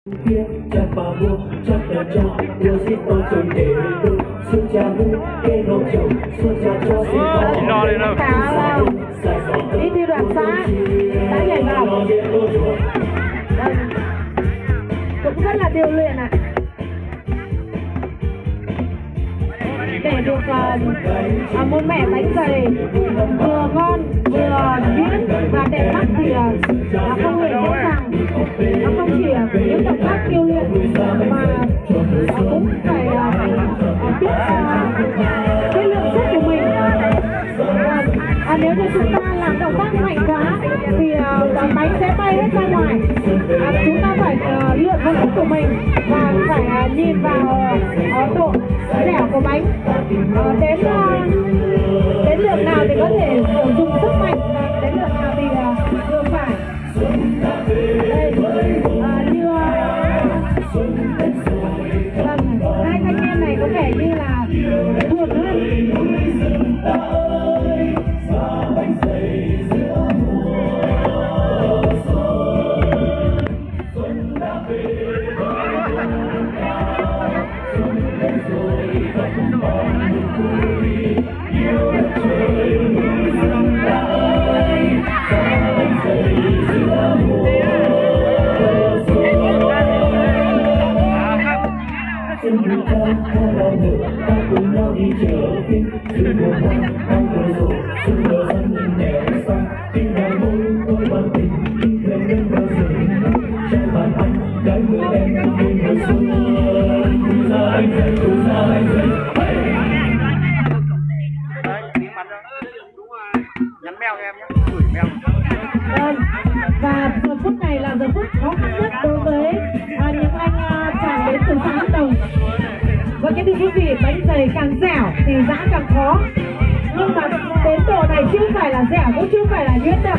Lo đi đâu. Đi theo đoàn xã đã nhảy vào cũng rất là điều luyện ạ. Để được môn mẻ bánh dày vừa ngon vừa nhuyễn và đẹp mắt thì không hề dễ dàng. Nó không chỉ những động tác điêu luyện mà cũng phải biết cái lượng sức của mình. Nếu như chúng ta làm động tác mạnh quá thì bánh sẽ bay hết ra ngoài. Chúng ta phải luyện với sức của mình và phải nhìn vào độ dẻo của bánh. Đến lượng nào thì có thể dùng sức mạnh, đến lượng nào thì vừa phải. Hai thanh niên này có vẻ như là thuộc hơn. Nhắn mail cho em nhé, gửi mail. Và giờ phút này là giờ phút khó khăn nhất đối với những anh chàng đến từ xã An Đồng. Và cái thưa quý vị, bánh dày càng dẻo thì giã càng khó. Nhưng mà đến độ này chưa phải là dẻo cũng chưa phải là nhuyễn đâu.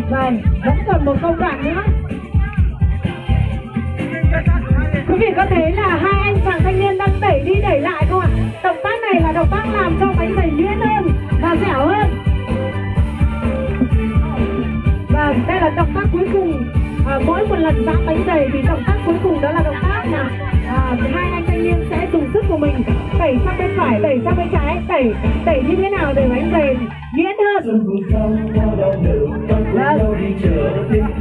Vâng, vẫn còn một công đoạn nữa. Quý vị có thấy là hai anh chàng thanh niên đang đẩy đi đẩy lại không ạ? Động tác này là động tác làm cho bánh dày nhuyễn hơn và dẻo hơn. Và đây là động tác cuối cùng. Mỗi một lần giã bánh dày thì động tác cuối cùng đó là động tác mà hai anh thanh niên sẽ dùng sức của mình đẩy sang bên phải, đẩy sang bên trái, đẩy như thế nào để bánh dày nhuyễn hơn.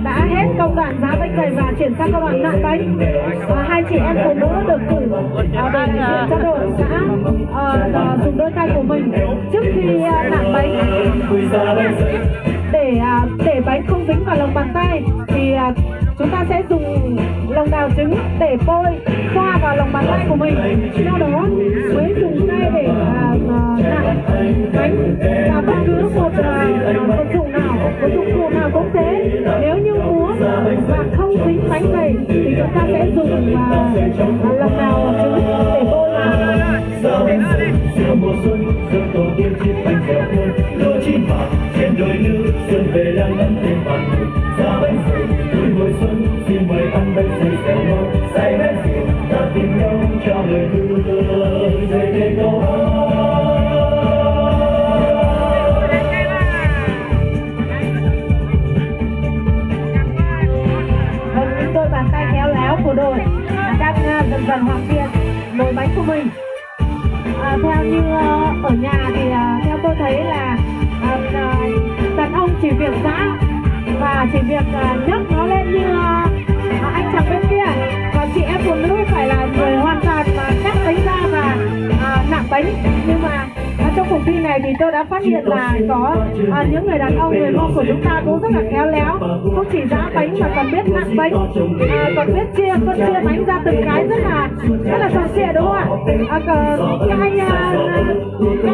Đã hết công đoạn giá bánh dày và chuyển sang công đoạn nặn bánh. Hai chị em phụ nữ được cử để đại diện cho đội xã dùng đôi tay của mình trước khi nặn bánh. Để bánh không dính vào lòng bàn tay thì chúng ta sẽ dùng lòng đào trứng để bôi xoa vào lòng bàn tay của mình, sau đó mới dùng tay để nặn bánh. Và bất cứ một dụng cụ nào cũng thế, nếu như múa và không dính bánh dày thì chúng ta sẽ dùng lòng đào trứng để bôi vào. Mùa xuân dương tổ tiên chiếc bánh dẻo hơn lúa chín vàng trên đồi nước xuân về đang ấm thêm bàn giá bánh dày tuổi mùa xuân xin mời ăn bánh dày dẻo ngon say bánh rượu ta tìm nhau cho lời hương dày lên câu đôi bàn tay khéo léo của đội đang dần dần hoàn thiện nồi bánh của mình. Theo như ở nhà thì theo tôi thấy là đàn ông chỉ việc giã và chỉ việc nhấc nó lên như anh chàng bên kia, và chị em phụ nữ phải là người hoàn toàn cắt bánh ra và nặn bánh. Nhưng mà trong cuộc thi này thì tôi đã phát hiện là có những người đàn ông, người Mông của chúng ta cũng rất là khéo léo, không chỉ giã bánh mà còn biết nặn bánh, còn biết chia bánh ra từng cái rất là tròn trịa, đúng không ạ? Các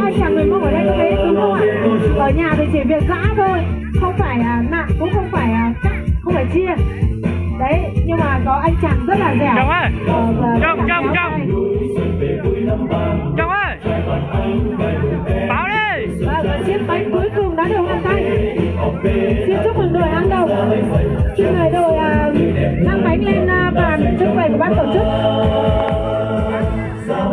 anh chàng người Mông ở đây có thế đúng không ạ? Ở nhà thì chỉ việc giã thôi, không phải nặn, cũng không phải cắt, không phải chia. Đấy, nhưng mà có anh chàng rất là dẻo. Chồng ơi, chồng ơi, báo đi. Chiếc bánh cuối cùng đã được hoàn thành. Xin chúc mừng đội An Đồng. Xin mời đội mang bánh lên bàn trưng bày của ban tổ chức.